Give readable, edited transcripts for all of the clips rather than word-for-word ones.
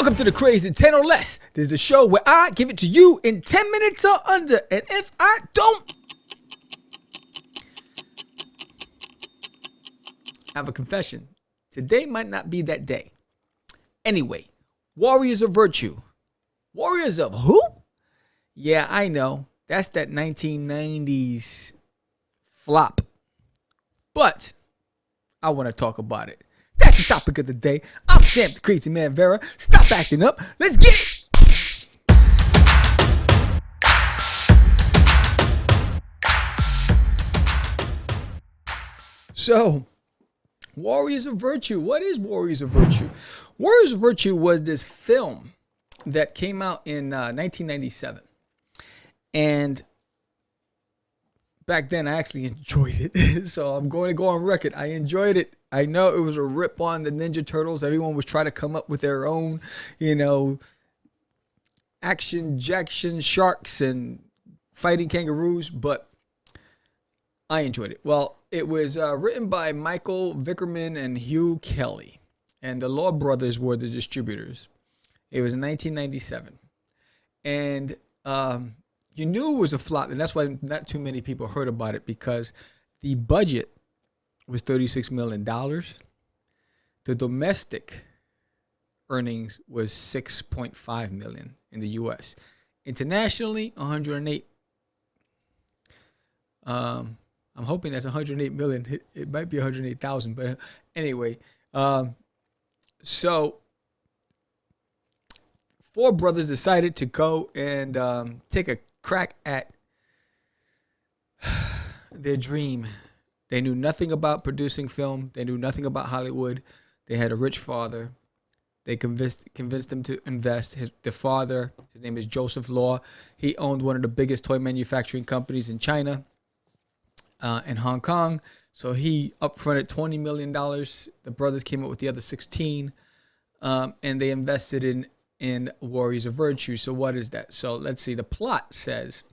Welcome to the Craze in 10 or less. This is the show where I give it to you in 10 minutes or under. And if I don't, I have a confession. Today might not be that day. Anyway, warriors of virtue. Warriors of who? Yeah, I know. That's that 1990s flop. But I want to talk about it. That's the topic of the day. I'm Sam the Crazy Man Vera. Stop acting up. Let's get it. So, Warriors of Virtue. What is Warriors of Virtue? Warriors of Virtue was this film that came out in 1997. And back then, I actually enjoyed it. So I'm going to go on record. I enjoyed it. I know it was a rip on the Ninja Turtles. Everyone was trying to come up with their own, action sharks and fighting kangaroos. But I enjoyed it. Well, it was written by Michael Vickerman and Hugh Kelly. And the Law Brothers were the distributors. It was in 1997. And you knew it was a flop. And that's why not too many people heard about it. Because the budget was $36 million. The domestic earnings was $6.5 million in the U.S. Internationally, 108. I'm hoping that's 108 million. It might be 108,000, but anyway. So four brothers decided to go and take a crack at their dream. They knew nothing about producing film. They knew nothing about Hollywood. They had a rich father. They convinced him to invest. The father, his name is Joseph Law. He owned one of the biggest toy manufacturing companies in China and Hong Kong. So he upfronted $20 million. The brothers came up with the other 16, and they invested in Warriors of Virtue. So what is that? So let's see. The plot says,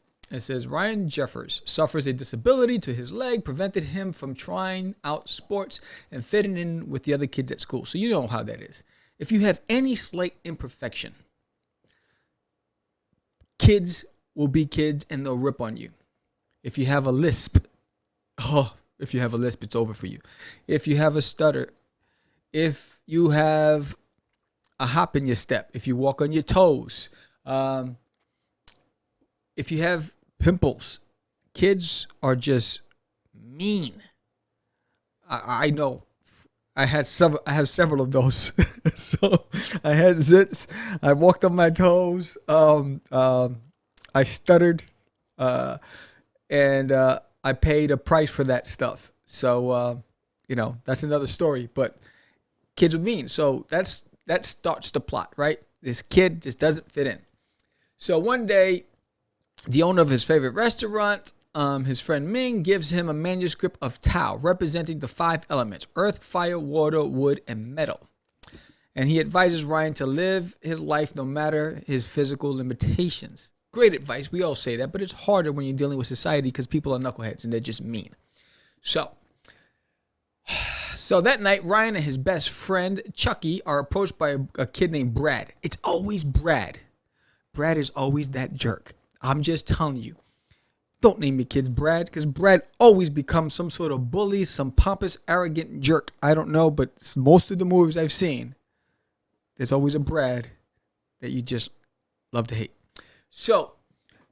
Ryan Jeffers suffers a disability to his leg, prevented him from trying out sports and fitting in with the other kids at school. So you know how that is. If you have any slight imperfection, kids will be kids and they'll rip on you. If you have a lisp, it's over for you. If you have a stutter, if you have a hop in your step, if you walk on your toes, if you have pimples, kids are just mean. I know. I have several of those. So I had zits. I walked on my toes. I stuttered, and I paid a price for that stuff. So that's another story. But kids are mean. So that starts the plot, right? This kid just doesn't fit in. So one day, the owner of his favorite restaurant, his friend Ming, gives him a manuscript of Tao representing the 5 elements: earth, fire, water, wood, and metal. And he advises Ryan to live his life no matter his physical limitations. Great advice. We all say that, but it's harder when you're dealing with society because people are knuckleheads and they're just mean. So that night, Ryan and his best friend, Chucky, are approached by a kid named Brad. It's always Brad. Brad is always that jerk. I'm just telling you. Don't name your kids Brad, because Brad always becomes some sort of bully, some pompous, arrogant jerk. I don't know, but most of the movies I've seen, there's always a Brad that you just love to hate. So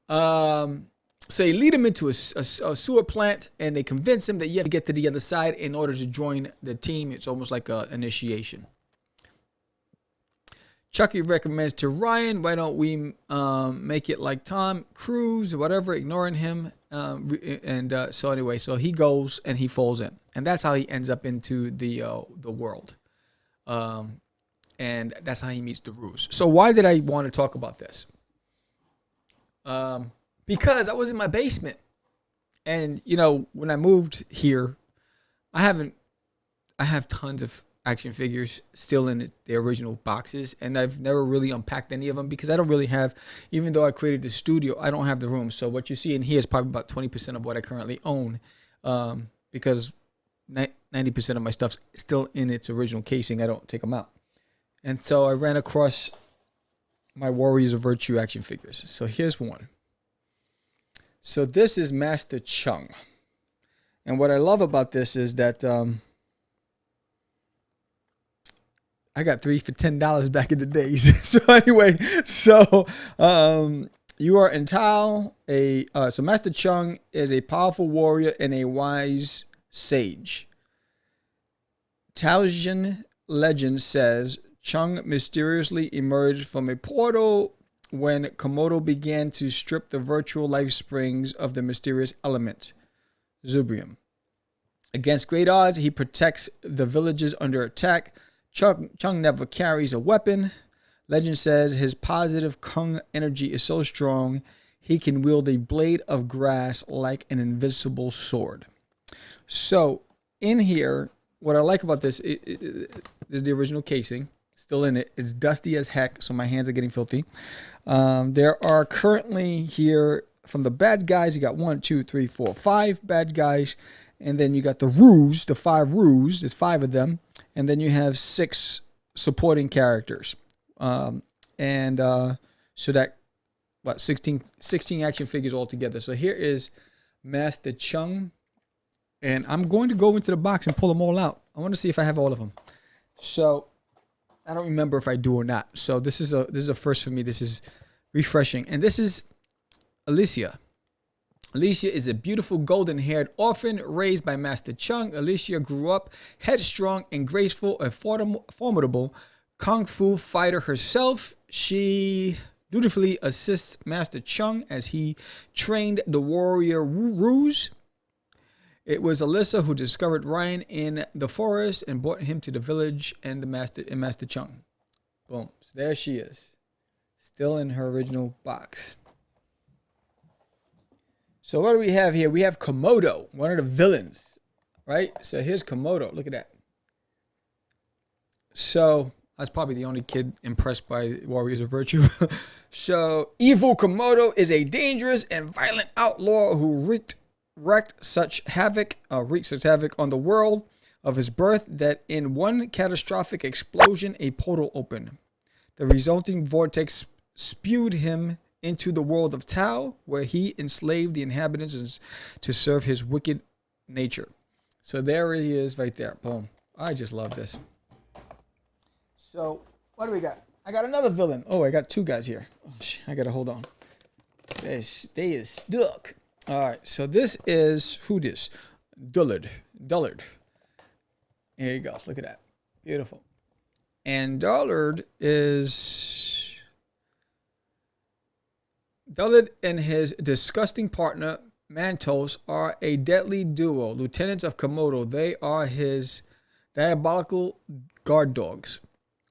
they lead him into a sewer plant, and they convince him that you have to get to the other side in order to join the team. It's almost like an initiation. Chucky recommends to Ryan, why don't we make it like Tom Cruise or whatever, ignoring him. So he goes and he falls in. And that's how he ends up into the world. And that's how he meets the Ruse. So why did I want to talk about this? Because I was in my basement. And, when I moved here, I have tons of action figures still in the original boxes, and I've never really unpacked any of them because I don't really have, even though I created the studio, I don't have the room. So what you see in here is probably about 20% of what I currently own, because 90% of my stuff's still in its original casing. I don't take them out. And so I ran across my Warriors of Virtue action figures. So here's one. So this is Master Chung. And what I love about this is that I got 3 for $10 back in the days. So anyway, so you are entitled so Master Chung is a powerful warrior and a wise sage. Taoian legend says Chung mysteriously emerged from a portal when Komodo began to strip the virtual life springs of the mysterious element, Zubrium. Against great odds, he protects the villages under attack. Chung never carries a weapon. Legend says his positive Kung energy is so strong, he can wield a blade of grass like an invisible sword. So, in here, what I like about this is the original casing. Still in it. It's dusty as heck, so my hands are getting filthy. There are currently here, from the bad guys, you got 1, 2, 3, 4, 5 bad guys. And then you got the Roos, the 5 Roos. There's 5 of them. And then you have 6 supporting characters. So that, 16 action figures altogether. So here is Master Chung. And I'm going to go into the box and pull them all out. I want to see if I have all of them. So I don't remember if I do or not. So this is a first for me. This is refreshing. And this is Alicia. Alicia is a beautiful golden-haired orphan raised by Master Chung. Alicia grew up headstrong and graceful, a formidable kung fu fighter herself. She dutifully assists Master Chung as he trained the warrior Roos. It was Alyssa who discovered Ryan in the forest and brought him to the village and Master Chung. Boom. So there she is. Still in her original box. So what do we have here? We have Komodo, one of the villains, right? So here's Komodo. Look at that. So I was probably the only kid impressed by Warriors of Virtue. So evil Komodo is a dangerous and violent outlaw who wreaked such havoc on the world of his birth that in one catastrophic explosion, a portal opened. The resulting vortex spewed him into the world of Tao, where he enslaved the inhabitants to serve his wicked nature. So there he is right there. Boom. I just love this. So what do we got? I got another villain. Oh, I got 2 guys here. Oh, I got to hold on. They is stuck. All right. So this is, who this? Dullard. Here he goes. Look at that. Beautiful. And Dullard and his disgusting partner, Mantos, are a deadly duo. Lieutenants of Komodo, they are his diabolical guard dogs.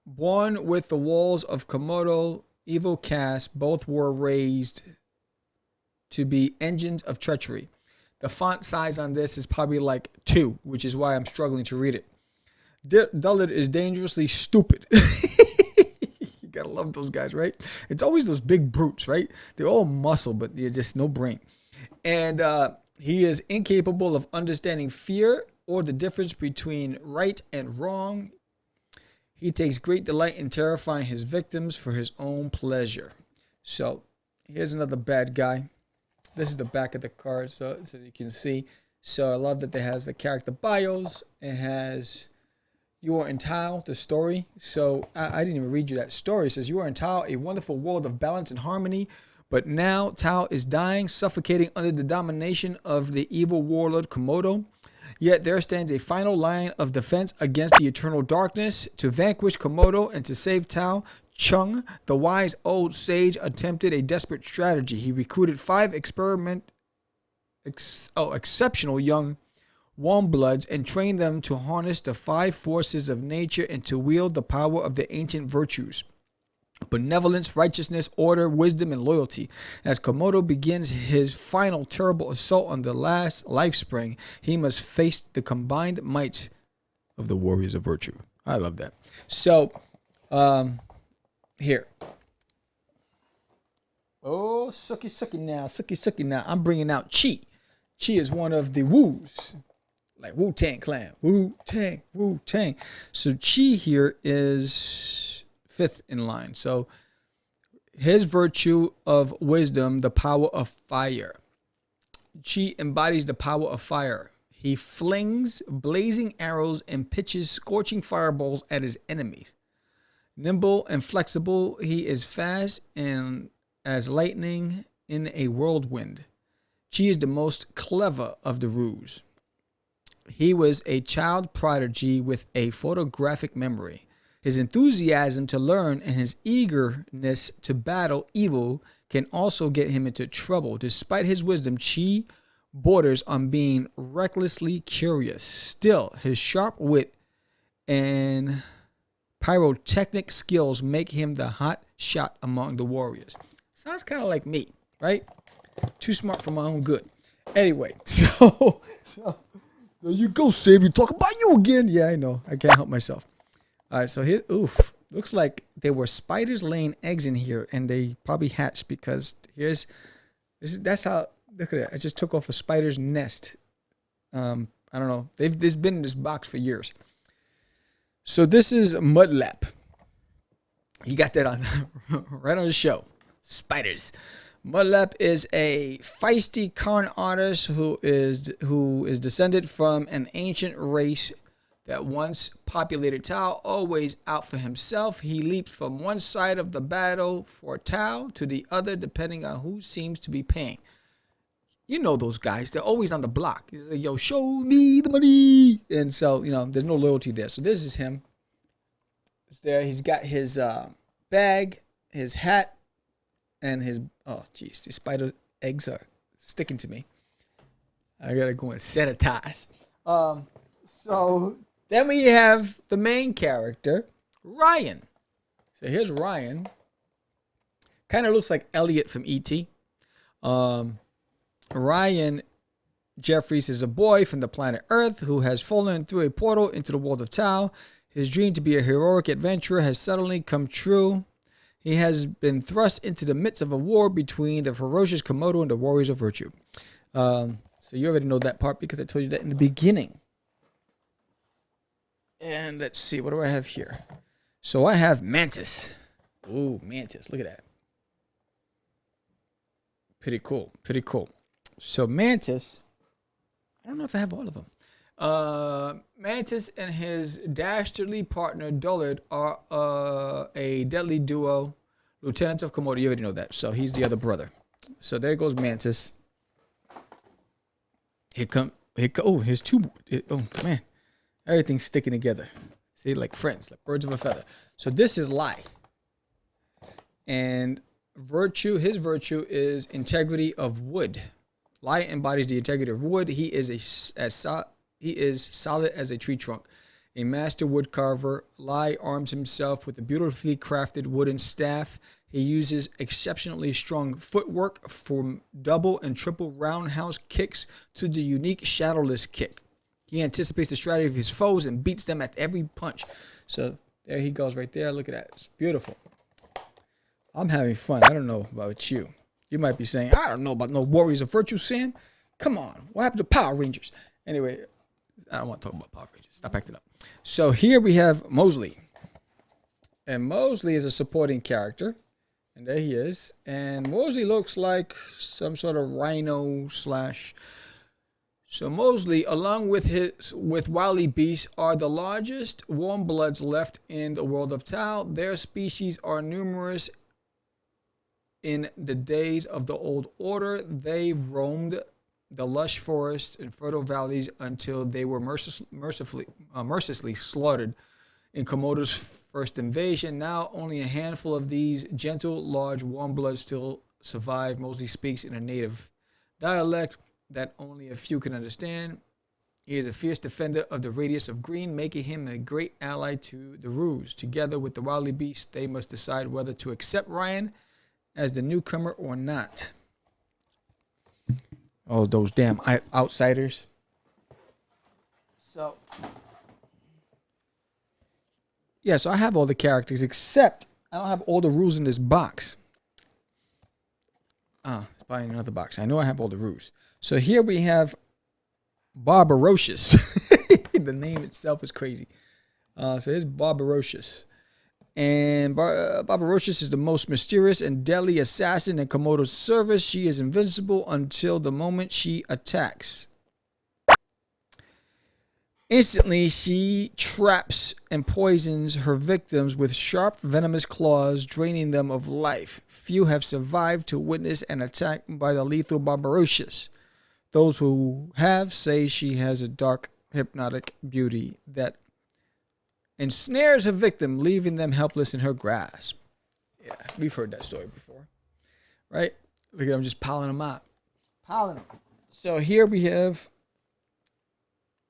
Born with the walls of Komodo, evil cast, both were raised to be engines of treachery. The font size on this is probably like 2, which is why I'm struggling to read it. Dullard is dangerously stupid. You gotta love those guys, right? It's always those big brutes, right? They're all muscle, but they're just no brain. And he is incapable of understanding fear or the difference between right and wrong. He takes great delight in terrifying his victims for his own pleasure. So here's another bad guy. This is the back of the card, so you can see. So I love that it has the character bios. It has You Are in Tao, the story. So I didn't even read you that story. It says, you are in Tao, a wonderful world of balance and harmony. But now Tao is dying, suffocating under the domination of the evil warlord Komodo. Yet there stands a final line of defense against the eternal darkness. To vanquish Komodo and to save Tao, Chung, the wise old sage, attempted a desperate strategy. He recruited 5 exceptional young warm bloods and trained them to harness the 5 forces of nature and to wield the power of the ancient virtues: benevolence, righteousness, order, wisdom, and loyalty. As Komodo begins his final terrible assault on the last life spring, he must face the combined might of the Warriors of Virtue. I love that. So, here. Oh, sucky now. I'm bringing out Chi. Chi is one of the Woos. Like Wu-Tang Clan. Wu-Tang. So Chi here is 5th in line. So His virtue of wisdom, the power of fire. Chi embodies the power of fire. He flings blazing arrows and pitches scorching fireballs at his enemies. Nimble and flexible, he is fast and as lightning in a whirlwind. Chi is the most clever of the Roos. He was a child prodigy with a photographic memory. His enthusiasm to learn and his eagerness to battle evil can also get him into trouble. Despite his wisdom, Chi borders on being recklessly curious. Still, his sharp wit and pyrotechnic skills make him the hot shot among the warriors. Sounds kind of like me, right? Too smart for my own good. Anyway, so there you go, Savior. Talk about you again. Yeah, I know. I can't help myself. All right, so here, oof, looks like there were spiders laying eggs in here, and they probably hatched because that's how. Look at it. I just took off a spider's nest. I don't know. They've been in this box for years. So this is Mudlap. You got that on right on the show. Spiders. Mudlap is a feisty con artist who is descended from an ancient race that once populated Tao, always out for himself. He leaps from one side of the battle for Tao to the other, depending on who seems to be paying. You know those guys. They're always on the block. He's like, yo, show me the money. And so, there's no loyalty there. So this is him. It's there. He's got his bag, his hat, and his... Oh, jeez. These spider eggs are sticking to me. I got to go and sanitize. So then we have the main character, Ryan. So here's Ryan. Kind of looks like Elliot from E.T. Ryan Jeffries is a boy from the planet Earth who has fallen through a portal into the world of Tao. His dream to be a heroic adventurer has suddenly come true. He has been thrust into the midst of a war between the ferocious Komodo and the warriors of virtue. So you already know that part because I told you that in the beginning. And let's see, what do I have here? So I have Mantis. Ooh, Mantis, look at that. Pretty cool, pretty cool. So Mantis, I don't know if I have all of them. Mantis and his dastardly partner Dullard are a deadly duo, lieutenants of Komodo. You already know that. So he's the other brother. So there goes Mantis. Oh, here's two. Oh man, everything's sticking together. See, like friends, like birds of a feather. So this is Lai, and his virtue is integrity of wood. Lai embodies the integrity of wood. He is solid as a tree trunk. A master wood carver, Lai arms himself with a beautifully crafted wooden staff. He uses exceptionally strong footwork from double and triple roundhouse kicks to the unique shadowless kick. He anticipates the strategy of his foes and beats them at every punch. So there he goes right there. Look at that. It's beautiful. I'm having fun. I don't know about you. You might be saying, I don't know about no Warriors of Virtue, Sam. Come on. What happened to Power Rangers? Anyway, I don't want to talk about Power Rangers. Stop acting up. So here we have Mosley. And Mosley is a supporting character. And there he is. And Mosley looks like some sort of rhino slash... So Mosley, along with Wiley Beast, are the largest warm bloods left in the world of Tao. Their species are numerous. In the days of the old order, they roamed the lush forests and fertile valleys until they were mercilessly slaughtered in Komodo's first invasion. Now, only a handful of these gentle, large, warm bloods still survive. Mosley speaks in a native dialect that only a few can understand. He is a fierce defender of the radius of green, making him a great ally to the Roos. Together with the Wiley Beast, they must decide whether to accept Ryan as the newcomer or not. Oh, those damn outsiders. So, yeah, so I have all the characters, except I don't have all the rules in this box. It's probably in another box. I know I have all the rules. So here we have Barbaroscius. The name itself is crazy. So here's Barbaroscius. And Barbaroscius is the most mysterious and deadly assassin in Komodo's service. She is invincible until the moment she attacks. Instantly, she traps and poisons her victims with sharp, venomous claws, draining them of life. Few have survived to witness an attack by the lethal Barbaroscius. Those who have say she has a dark, hypnotic beauty that ensnares her victim, leaving them helpless in her grasp. Yeah, we've heard that story before, right? Look at them just piling them up. So here we have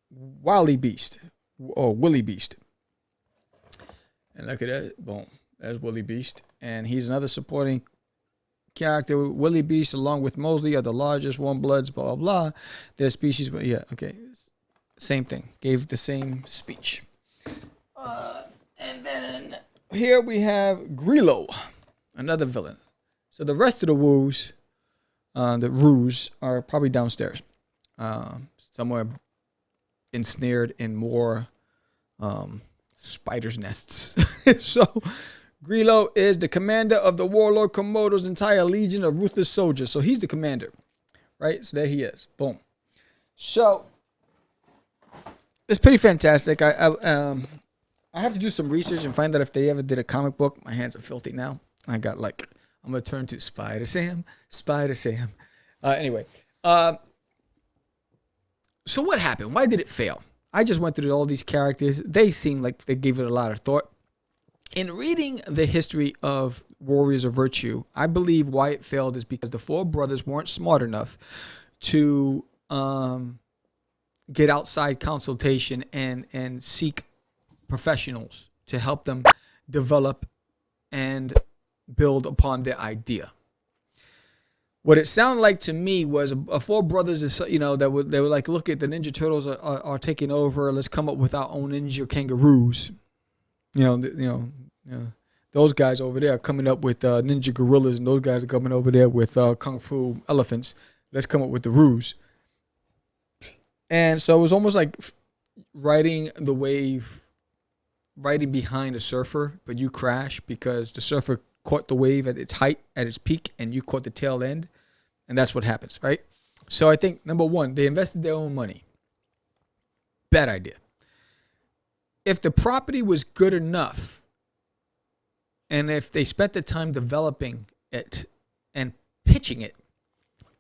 Wiley Beast, or Wiley Beast. And look at that. Boom. That's Wiley Beast. And he's another supporting character. Wiley Beast, along with Mosley, are the largest warm bloods, blah, blah, blah. Their species, but yeah, okay. Same thing. Gave the same speech. And then here we have Grilo, another villain. So the rest of the woos, the roos, are probably downstairs. Somewhere ensnared in more spiders' nests. So Grilo is the commander of the warlord Komodo's entire legion of ruthless soldiers. So he's the commander, right? So there he is. Boom. So it's pretty fantastic. I have to do some research and find out if they ever did a comic book. My hands are filthy now. I'm gonna turn to Spider Sam. Anyway, so what happened? Why did it fail? I just went through all these characters. They seem like they gave it a lot of thought. In reading the history of Warriors of Virtue, I believe why it failed is because the four brothers weren't smart enough to get outside consultation and seek professionals to help them develop and build upon their idea. What it sounded like to me was four brothers, they were like, look at the Ninja Turtles are taking over. Let's come up with our own Ninja Kangaroos. Those guys over there are coming up with Ninja Gorillas, and those guys are coming over there with Kung Fu Elephants. Let's come up with the Roos. And so it was almost like riding the wave, riding behind a surfer, but you crash because the surfer caught the wave at its height, at its peak, and you caught the tail end. And that's what happens, right? So I think, number one, they invested their own money. Bad idea. If the property was good enough, and if they spent the time developing it and pitching it,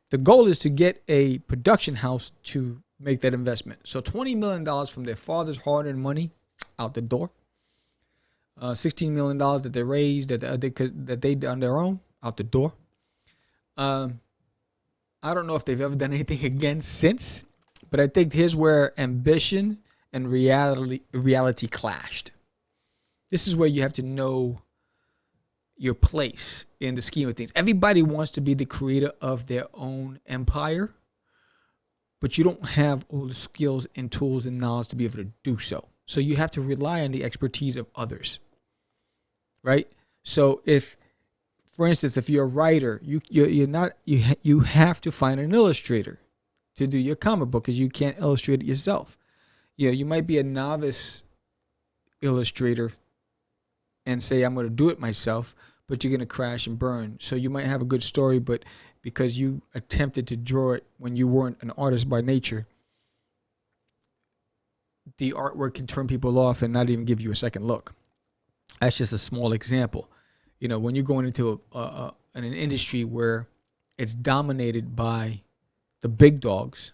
the goal is to get a production house to make that investment. So $20 million from their father's hard-earned money out the door. $16 million that they raised that they did on their own out the door. I don't know if they've ever done anything again since, but I think here's where ambition and reality clashed. This is where you have to know your place in the scheme of things. Everybody wants to be the creator of their own empire, but you don't have all the skills and tools and knowledge to be able to do so. So you have to rely on the expertise of others, right? So for instance, if you're a writer, you have to find an illustrator to do your comic book because you can't illustrate it yourself. You might be a novice illustrator and say, I'm going to do it myself, but you're going to crash and burn. So you might have a good story, but because you attempted to draw it when you weren't an artist by nature, the artwork can turn people off and not even give you a second look. That's just a small example. When you're going into an industry where it's dominated by the big dogs,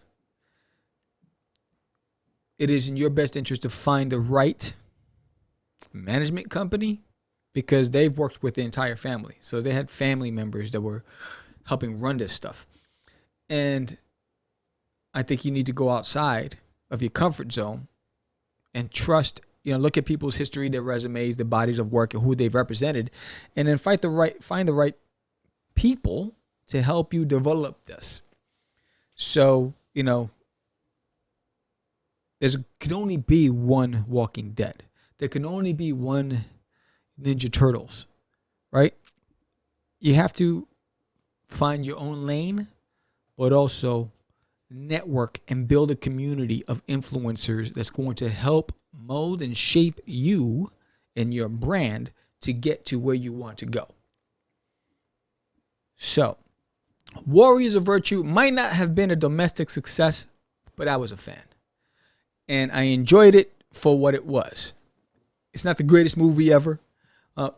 it is in your best interest to find the right management company because they've worked with the entire family. So they had family members that were helping run this stuff. And I think you need to go outside of your comfort zone and trust, look at people's history, their resumes, their bodies of work, and who they've represented, and then find the right people to help you develop this. So, there can only be one Walking Dead. There can only be one Ninja Turtles, right? You have to find your own lane, but also network and build a community of influencers that's going to help mold and shape you and your brand to get to where you want to go. So, Warriors of Virtue might not have been a domestic success, but I was a fan. And I enjoyed it for what it was. It's not the greatest movie ever.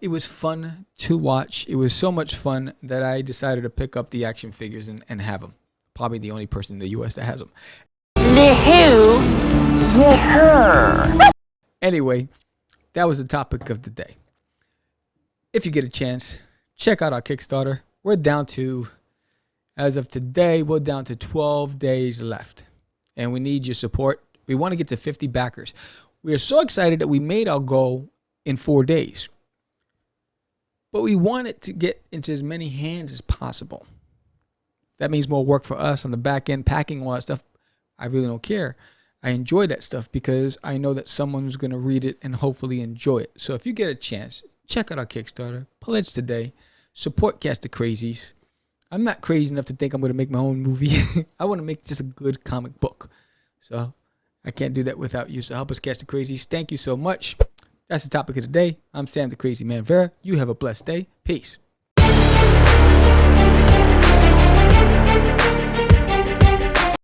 It was fun to watch. It was so much fun that I decided to pick up the action figures and have them. Probably the only person in the U.S. that has them. Anyway, that was the topic of the day. If you get a chance, check out our Kickstarter. We're down to, as of today, we're down to 12 days left. And we need your support. We want to get to 50 backers. We are so excited that we made our goal in 4 days. But we want it to get into as many hands as possible. That means more work for us on the back end, packing all that stuff. I really don't care. I enjoy that stuff because I know that someone's going to read it and hopefully enjoy it. So if you get a chance, check out our Kickstarter. Pledge today. Support Cast the Crazies. I'm not crazy enough to think I'm going to make my own movie. I want to make just a good comic book. So I can't do that without you. So help us catch the Crazies. Thank you so much. That's the topic of the day. I'm Sam the Crazy Man Vera. You have a blessed day. Peace.